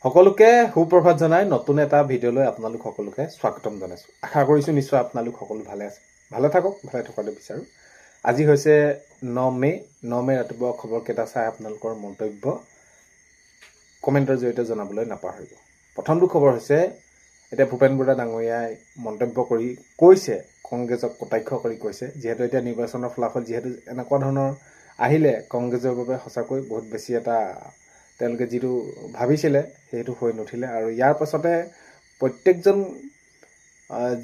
সকলোকে সুপ্ৰভাত জনাই নতুন এটা ভিডিঅ'লৈ আপোনালোক সকলোকে স্বাগতম জনাইছোঁ। আশা কৰিছোঁ নিশ্চয় আপোনালোক সকলো ভালে আছে, ভালে থাকক, ভালে থকাটো বিচাৰোঁ। আজি হৈছে 9 মে ৰাতিপুৱা খবৰকেইটা চাই আপোনালোকৰ মন্তব্য কমেণ্টৰ জৰিয়তে জনাবলৈ নাপাহৰিব। প্ৰথমটো খবৰ হৈছে, এতিয়া ভূপেন বৰা ডাঙৰীয়াই মন্তব্য কৰি কৈছে, কংগ্ৰেছক কটাক্ষ কৰি কৈছে, যিহেতু এতিয়া নিৰ্বাচনৰ ফলাফল যিহেতু এনেকুৱা ধৰণৰ আহিলে, কংগ্ৰেছৰ বাবে সঁচাকৈ বহুত বেছি এটা তেওঁলোকে যিটো ভাবিছিলে সেইটো হৈ নুঠিলে। আৰু ইয়াৰ পাছতে প্ৰত্যেকজন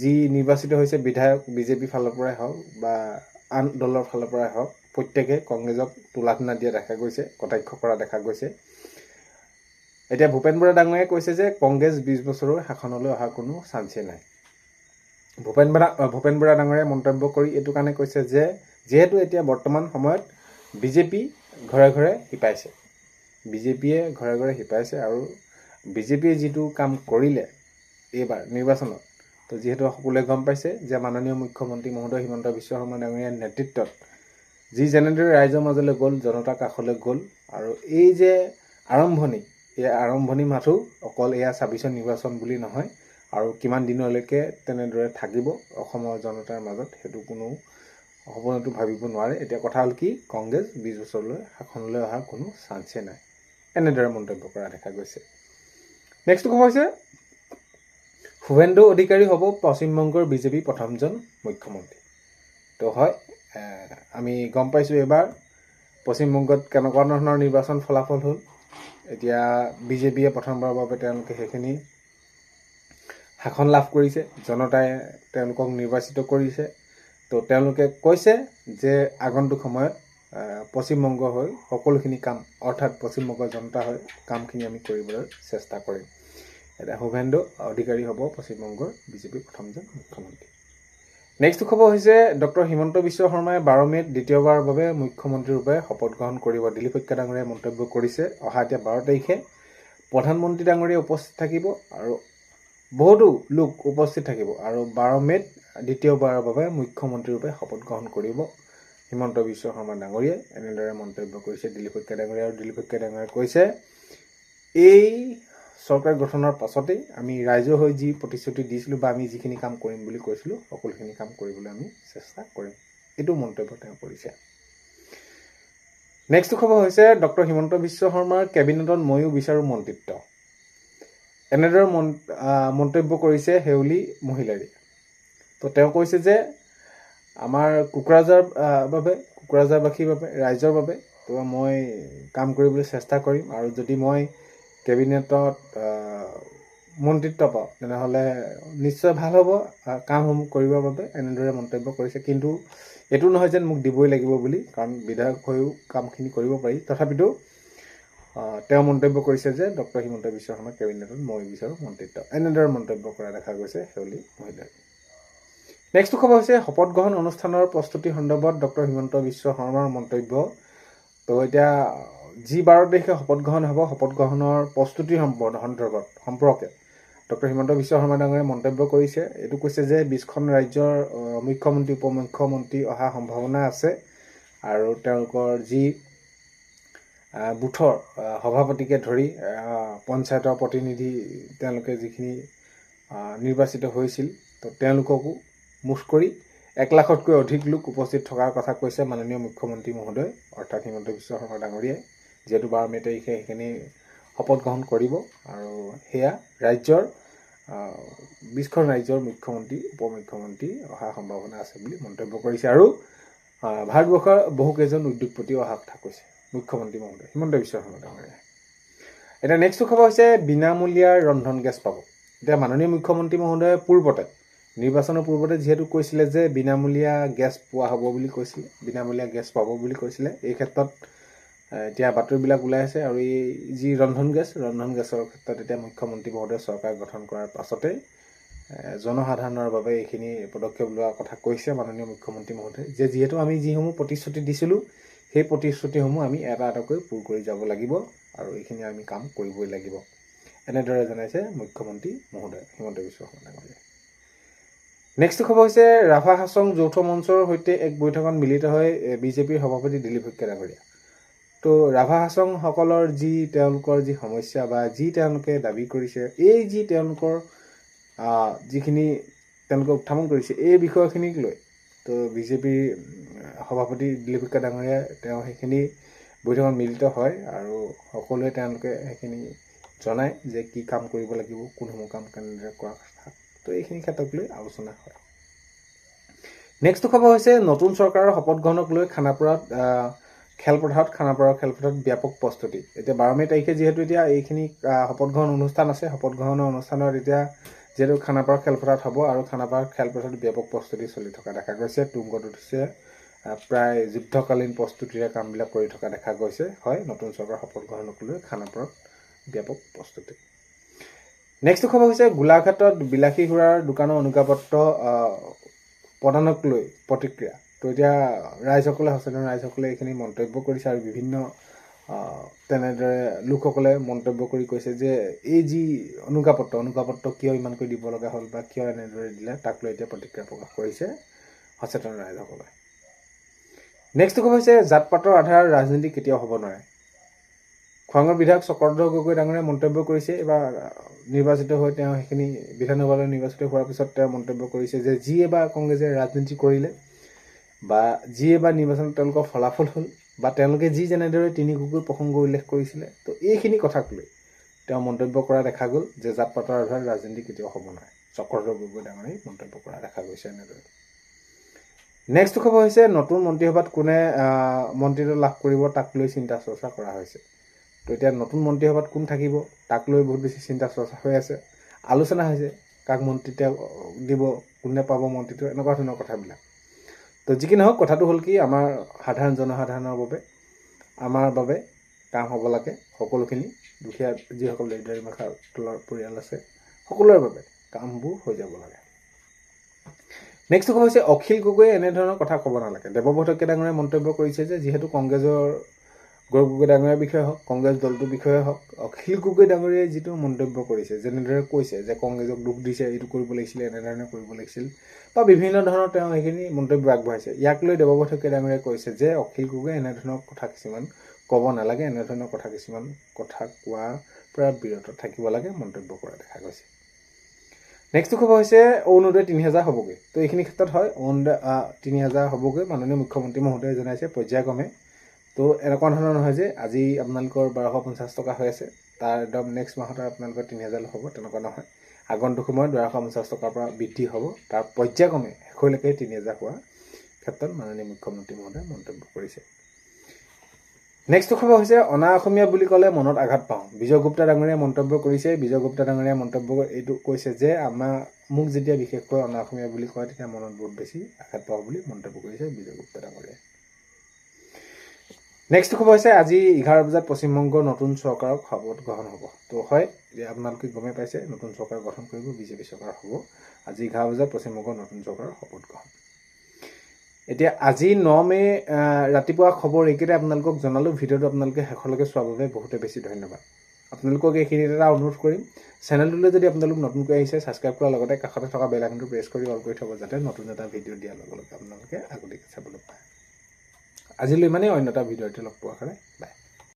যি নিৰ্বাচিত হৈছে বিধায়ক বিজেপি ফালৰ পৰাই হওক বা আন দলৰ ফালৰ পৰাই হওক, প্ৰত্যেকে কংগ্ৰেছক তুলাধনা দিয়া দেখা গৈছে, কটাক্ষ কৰা দেখা গৈছে। এতিয়া ভূপেন বৰা ডাঙৰীয়াই কৈছে যে কংগ্ৰেছ 20 বছৰৰ শাসনলৈ অহাৰ কোনো চান্সেই নাই। ভূপেন বৰা ডাঙৰীয়াই মন্তব্য কৰি এইটো কাৰণে কৈছে যে যিহেতু এতিয়া বৰ্তমান সময়ত বিজেপি ঘৰে ঘৰে শিপাইছে, বিজেপিয়ে ঘৰে ঘৰে শিপাইছে আৰু বিজেপিয়ে যিটো কাম কৰিলে এইবাৰ নিৰ্বাচনত, তো যিহেতু সকলোৱে গম পাইছে যে মাননীয় মুখ্যমন্ত্ৰী মহোদয় হিমন্ত বিশ্ব শৰ্মা ডাঙৰীয়াৰ নেতৃত্বত যি যেনেদৰে ৰাইজৰ মাজলৈ গ'ল, জনতাৰ কাষলৈ গ'ল, আৰু এই যে আৰম্ভণি, এই আৰম্ভণি মাথো অকল এয়া 26 নিৰ্বাচন বুলি নহয়, আৰু কিমান দিনলৈকে তেনেদৰে থাকিব অসমৰ জনতাৰ মাজত সেইটো কোনো সপোনতো ভাবিব নোৱাৰে। এতিয়া কথা হ'ল কি, কংগ্ৰেছ 20 বছৰলৈ শাসনলৈ অহাৰ কোনো চান্সেই নাই, এনেদৰে মন্তব্য কৰা দেখা গৈছে। নেক্সট খবৰ হৈছে, শুভেন্দু অধিকাৰী হ'ব পশ্চিমবংগৰ বিজেপি প্ৰথমজন মুখ্যমন্ত্ৰী। তো হয়, আমি গম পাইছোঁ এইবাৰ পশ্চিমবংগত কেনেকুৱা ধৰণৰ নিৰ্বাচন ফলাফল হ'ল। এতিয়া বিজেপিয়ে প্ৰথমবাৰৰ বাবে তেওঁলোকে সেইখিনি শাসন লাভ কৰিছে, জনতাই তেওঁলোকক নিৰ্বাচিত কৰিছে। তো তেওঁলোকে কৈছে যে আগন্তুক সময়ত পশ্চিমবংগ হৈ সকলোখিনি কাম, অৰ্থাৎ পশ্চিমবংগৰ জনতা হৈ কামখিনি আমি কৰিবলৈ চেষ্টা কৰিম। এতিয়া শুভেন্দু অধিকাৰী হ'ব পশ্চিমবংগৰ বিজেপিৰ প্ৰথমজন মুখ্যমন্ত্ৰী। নেক্সট খবৰ হৈছে, ডক্টৰ হিমন্ত বিশ্ব শৰ্মাই 12 মে'ত দ্বিতীয়বাৰৰ বাবে মুখ্যমন্ত্ৰীৰূপে শপত গ্ৰহণ কৰিব। দিলীপ শইকীয়া ডাঙৰীয়াই মন্তব্য কৰিছে, অহা এতিয়া 12 তাৰিখে প্ৰধানমন্ত্ৰী ডাঙৰীয়া উপস্থিত থাকিব আৰু বহুতো লোক উপস্থিত থাকিব, আৰু 12 মে'ত দ্বিতীয়বাৰৰ বাবে মুখ্যমন্ত্ৰীৰূপে শপত গ্ৰহণ কৰিব হিমন্ত বিশ্ব শৰ্মা ডাঙৰীয়াই, এনেদৰে মন্তব্য কৰিছে দিলীপ শইকীয়া ডাঙৰীয়া। আৰু দিলীপ শইকীয়া ডাঙৰীয়াই কৈছে, এই চৰকাৰ গঠনৰ পাছতেই আমি ৰাইজৰ হৈ যি প্ৰতিশ্ৰুতি দিছিলোঁ বা আমি যিখিনি কাম কৰিম বুলি কৈছিলোঁ, সকলোখিনি কাম কৰিবলৈ আমি চেষ্টা কৰিম, এইটো মন্তব্য তেওঁ কৰিছে। নেক্সট খবৰ হৈছে, ডক্টৰ হিমন্ত বিশ্ব শৰ্মাৰ কেবিনেটত ময়ো বিচাৰোঁ মন্ত্ৰিত্ব, এনেদৰে মন্তব্য কৰিছে শেউলী মহিলাৰী। তো তেওঁ কৈছে যে আমাৰ কোকৰাঝাৰবাসীৰ বাবে, ৰাইজৰ বাবে তো মই কাম কৰিবলৈ চেষ্টা কৰিম, আৰু যদি মই কেবিনেটত মন্ত্ৰিত্ব পাওঁ তেনেহ'লে নিশ্চয় ভাল হ'ব কামসমূহ কৰিবৰ বাবে, এনেদৰে মন্তব্য কৰিছে। কিন্তু এইটো নহয় যেন মোক দিবই লাগিব বুলি, কাৰণ বিধায়ক হৈও কামখিনি কৰিব পাৰি। তথাপিতো তেওঁ মন্তব্য কৰিছে যে ডক্টৰ হিমন্ত বিশ্ব শৰ্মাৰ কেবিনেটত মই বিচাৰোঁ মন্ত্ৰিত্ব, এনেদৰে মন্তব্য কৰা দেখা গৈছে শেউলী মহিলাৰ। নেক্সট খবৰ হৈছে, শপত গ্ৰহণ অনুষ্ঠানৰ প্ৰস্তুতি সন্দৰ্ভত ডক্টৰ হিমন্ত বিশ্ব শৰ্মাৰ মন্তব্য। তো এতিয়া যি 12 তাৰিখে শপত গ্ৰহণ হ'ব, শপত গ্ৰহণৰ প্ৰস্তুতিৰ সম্পৰ্কে ডক্টৰ হিমন্ত বিশ্ব শৰ্মা ডাঙৰীয়াই মন্তব্য কৰিছে। এইটো কৈছে যে 20খন ৰাজ্যৰ মুখ্যমন্ত্ৰী উপমুখ্যমন্ত্ৰী অহাৰ সম্ভাৱনা আছে, আৰু তেওঁলোকৰ যি বুথৰ সভাপতিকে ধৰি পঞ্চায়তৰ প্ৰতিনিধি তেওঁলোকে যিখিনি নিৰ্বাচিত হৈছিল, তো তেওঁলোককো মুঠ কৰি 1 লাখতকৈ অধিক লোক উপস্থিত থকাৰ কথা কৈছে মাননীয় মুখ্যমন্ত্ৰী মহোদয়, অৰ্থাৎ হিমন্ত বিশ্ব শৰ্মা ডাঙৰীয়াই, যিহেতু 12 মে' তাৰিখে সেইখিনি শপত গ্ৰহণ কৰিব, আৰু সেয়া ৰাজ্যৰ 20খন ৰাজ্যৰ মুখ্যমন্ত্ৰী উপমুখ্যমন্ত্ৰী অহাৰ সম্ভাৱনা আছে বুলি মন্তব্য কৰিছে। আৰু ভাৰতবৰ্ষৰ বহুকেইজন উদ্যোগপতি অহাৰ কথা কৈছে মুখ্যমন্ত্ৰী মহোদয় হিমন্ত বিশ্ব শৰ্মা ডাঙৰীয়াই। এতিয়া নেক্সট খবৰ হৈছে, বিনামূলীয়া ৰন্ধন গেছ পাব। এতিয়া মাননীয় মুখ্যমন্ত্ৰী মহোদয়ে নিৰ্বাচনৰ পূৰ্বতে যিহেতু কৈছিলে যে বিনামূলীয়া গেছ পোৱা হ'ব বুলি কৈছিলে, বিনামূলীয়া গেছ পাব বুলি কৈছিলে। এই ক্ষেত্ৰত এতিয়া বাতৰিবিলাক ওলাই আছে, আৰু এই যি ৰন্ধন গেছৰ ক্ষেত্ৰত এতিয়া মুখ্যমন্ত্ৰী মহোদয়ে চৰকাৰ গঠন কৰাৰ পাছতে জনসাধাৰণৰ বাবে এইখিনি পদক্ষেপ লোৱাৰ কথা কৈছে মাননীয় মুখ্যমন্ত্ৰী মহোদয়ে, যে যিহেতু আমি যিসমূহ প্ৰতিশ্ৰুতি দিছিলোঁ, সেই প্ৰতিশ্ৰুতিসমূহ আমি এটা এটাকৈ পূৰ কৰি যাব লাগিব, আৰু এইখিনি আমি কাম কৰিবই লাগিব, এনেদৰে জনাইছে মুখ্যমন্ত্ৰী মহোদয় হিমন্ত বিশ্ব শৰ্মা ডাঙৰীয়াই। নেক্সট খবৰ হৈছে, ৰাভা হাছং যৌথ মঞ্চৰ সৈতে এক বৈঠকত মিলিত হৈ বিজেপিৰ সভাপতি দিলীপ শইকীয়া ডাঙৰীয়া। তো ৰাভা হাছংসকলৰ যি তেওঁলোকৰ যি সমস্যা বা যি তেওঁলোকে দাবী কৰিছে, এই যি তেওঁলোকৰ যিখিনি তেওঁলোকে উত্থাপন কৰিছে এই বিষয়খিনিক লৈ তো বিজেপিৰ সভাপতি দিলীপ ডেকা ডাঙৰীয়াই তেওঁ সেইখিনি বৈঠকত মিলিত হয় আৰু সকলোৱে তেওঁলোকে সেইখিনি জনায় যে কি কাম কৰিব লাগিব, কোনসমূহ কাম কেনেদৰে কৰা কথা। তো এইখিনি ক্ষেত্ৰক লৈ আলোচনা হয়। নেক্সট খবৰ হৈছে নতুন চৰকাৰৰ শপত গ্ৰহণক লৈ খানাপাৰাত খেলপথাৰত ব্যাপক প্ৰস্তুতি। এতিয়া 12 মে তাৰিখে যিহেতু এতিয়া এইখিনি শপত গ্ৰহণ অনুষ্ঠান আছে, শপত গ্ৰহণৰ অনুষ্ঠানত এতিয়া যিহেতু খানাপাৰা খেলপথাৰত হ'ব আৰু খানাপাৰা খেলপথাৰত ব্যাপক প্ৰস্তুতি চলি থকা দেখা গৈছে। তুংগত উঠিছে প্ৰায় যুদ্ধকালীন প্ৰস্তুতিৰে কামবিলাক কৰি থকা দেখা গৈছে। হয়, নতুন চৰকাৰৰ শপত গ্ৰহণক লৈ খানাপাৰাত ব্যাপক প্ৰস্তুতি। নেক্সট খবৰ হৈছে গোলাঘাটত বিলাসী সুৰাৰ দোকানৰ অনুজ্ঞাপত্ৰ প্ৰদানক লৈ প্ৰতিক্ৰিয়া। তো এতিয়া সচেতন ৰাইজসকলে এইখিনি মন্তব্য কৰিছে আৰু বিভিন্ন তেনেদৰে লোকসকলে মন্তব্য কৰি কৈছে যে এই যি অনুজ্ঞাপত্ৰ কিয় ইমানকৈ দিব লগা হ'ল বা কিয় এনেদৰে দিলে, তাক লৈ এতিয়া প্ৰতিক্ৰিয়া প্ৰকাশ কৰিছে সচেতন ৰাইজসকলে। নেক্সট খবৰ হৈছে জাত পাতৰ আধাৰ ৰাজনীতি কেতিয়াও হ'ব নোৱাৰে। খোৱাঙৰ বিধায়ক চক্ৰধৰ গগৈ ডাঙৰীয়াই মন্তব্য কৰিছে। এবাৰ নিৰ্বাচিত হৈ তেওঁ সেইখিনি বিধানসভালৈ নিৰ্বাচিত হোৱাৰ পিছত তেওঁ মন্তব্য কৰিছে যে যিয়ে বা কংগ্ৰেছে ৰাজনীতি কৰিলে বা যিয়ে বা নিৰ্বাচনত তেওঁলোকৰ ফলাফল হ'ল বা তেওঁলোকে যি যেনেদৰে তিনি গগৈ প্ৰসংগ উল্লেখ কৰিছিলে, তো এইখিনি কথাক লৈ তেওঁ মন্তব্য কৰা দেখা গ'ল যে জাত পাতৰ আধাৰত ৰাজনীতি কেতিয়াও হ'ব নোৱাৰে। চক্ৰধৰ গগৈ ডাঙৰীয়াই মন্তব্য কৰা দেখা গৈছে এনেদৰে। নেক্সট খবৰ হৈছে নতুন মন্ত্ৰীসভাত কোনে মন্ত্ৰীত্ব লাভ কৰিব তাক লৈ চিন্তা চৰ্চা কৰা হৈছে। তো এতিয়া নতুন মন্ত্ৰীসভাত কোন থাকিব তাক লৈ বহুত বেছি চিন্তা চৰ্চা হৈ আছে, আলোচনা হৈছে কাক মন্ত্ৰীত্ব দিব, কোনে পাব মন্ত্ৰীত্ব, এনেকুৱা ধৰণৰ কথাবিলাক। তো যি কি নহওক, কথাটো হ'ল কি, আমাৰ সাধাৰণ জনসাধাৰণৰ বাবে, আমাৰ বাবে কাম হ'ব লাগে। সকলোখিনি দুখীয়া যিসকল দৰিদ্ৰ সীমাৰেখাৰ তলৰ পৰিয়াল আছে সকলোৰে বাবে কামবোৰ হৈ যাব লাগে। নেক্সট খবৰ হৈছে অখিল গগৈয়ে এনেধৰণৰ কথা ক'ব নালাগে। দেৱব্ৰত শইকীয়া ডাঙৰীয়াই মন্তব্য কৰিছে যে যিহেতু কংগ্ৰেছৰ গৌৰৱ গগৈ ডাঙৰীয়াৰ বিষয়ে হওক, কংগ্ৰেছ দলটোৰ বিষয়ে হওক, অখিল গগৈ ডাঙৰীয়াই যিটো মন্তব্য কৰিছে, যেনেদৰে কৈছে যে কংগ্ৰেছক দুখ দিছে, এইটো কৰিব লাগিছিলে, এনেধৰণে কৰিব লাগিছিল বা বিভিন্ন ধৰণৰ তেওঁ সেইখিনি মন্তব্য আগবঢ়াইছে। ইয়াক লৈ দেৱব্ৰত শইকীয়া ডাঙৰীয়াই কৈছে যে অখিল গগৈ এনেধৰণৰ কথা কিছুমান ক'ব নালাগে, এনেধৰণৰ কিছুমান কথা কোৱাৰ পৰা বিৰত থাকিব লাগে, মন্তব্য কৰা দেখা গৈছে। নেক্সট খবৰ হৈছে অৰুণোদয় 3000 হ'বগৈ। তো এইখিনি ক্ষেত্ৰত হয়, অৰুণোদয় 3000 হ'বগৈ, মাননীয় মুখ্যমন্ত্ৰী মহোদয়ে জনাইছে পৰ্যায়ক্ৰমে। তো এনেকুৱা ধৰণৰ নহয় যে আজি আপোনালোকৰ 1250 টকা হৈ আছে, তাৰ একদম নেক্সট মাহত আপোনালোকৰ 3000 হ'ব, তেনেকুৱা নহয়। আগন্তুক সময়ত 1250 টকাৰ পৰা বৃদ্ধি হ'ব, তাৰ পৰ্যায়ক্ৰমে শেষলৈকে 3000 হোৱাৰ ক্ষেত্ৰত মাননীয় মুখ্যমন্ত্ৰী মহোদয়ে মন্তব্য কৰিছে। নেক্সট খবৰ হৈছে অনা অসমীয়া বুলি ক'লে মনত আঘাত পাওঁ। বিজয় গুপ্তা ডাঙৰীয়াই মন্তব্য কৰিছে। বিজয় গুপ্তা ডাঙৰীয়াই মন্তব্য এইটো কৈছে যে মোক যেতিয়া বিশেষকৈ অনা অসমীয়া বুলি কয় তেতিয়া মনত বহুত বেছি আঘাত পাওঁ বুলি মন্তব্য কৰিছে বিজয় গুপ্তা ডাঙৰীয়াই। নেক্সট খবৰ হৈছে আজি 11 বজাত পশ্চিমবংগৰ নতুন চৰকাৰক শপত গ্ৰহণ হ'ব। তো হয়, এতিয়া আপোনালোকে গমেই পাইছে নতুন চৰকাৰ গঠন কৰিব, বিজেপি চৰকাৰ হ'ব। আজি 11 বজাত পশ্চিমবংগৰ নতুন চৰকাৰৰ শপত গ্ৰহণ। এতিয়া আজি 9 মে ৰাতিপুৱা খবৰ এইকেইটা আপোনালোকক জনালোঁ। ভিডিঅ'টো আপোনালোকে শেষলৈকে চোৱাৰ বাবে বহুতে বেছি ধন্যবাদ। আপোনালোকক এইখিনিত এটা অনুৰোধ কৰিম, চেনেলটোলৈ যদি আপোনালোক নতুনকৈ আহিছে ছাবস্ক্ৰাইব কৰাৰ লগতে কাষতে থকা বেল আইকনটো প্ৰেছ কৰি অল কৰি থ'ব, যাতে নতুন এটা ভিডিঅ' দিয়াৰ লগে লগে আপোনালোকে আগতীয়াকৈ চাবলৈ পায়। আজিলৈ ইমানেই, অন্য এটা ভিডিঅ'তে লগ পোৱাৰ কাৰণে বাই।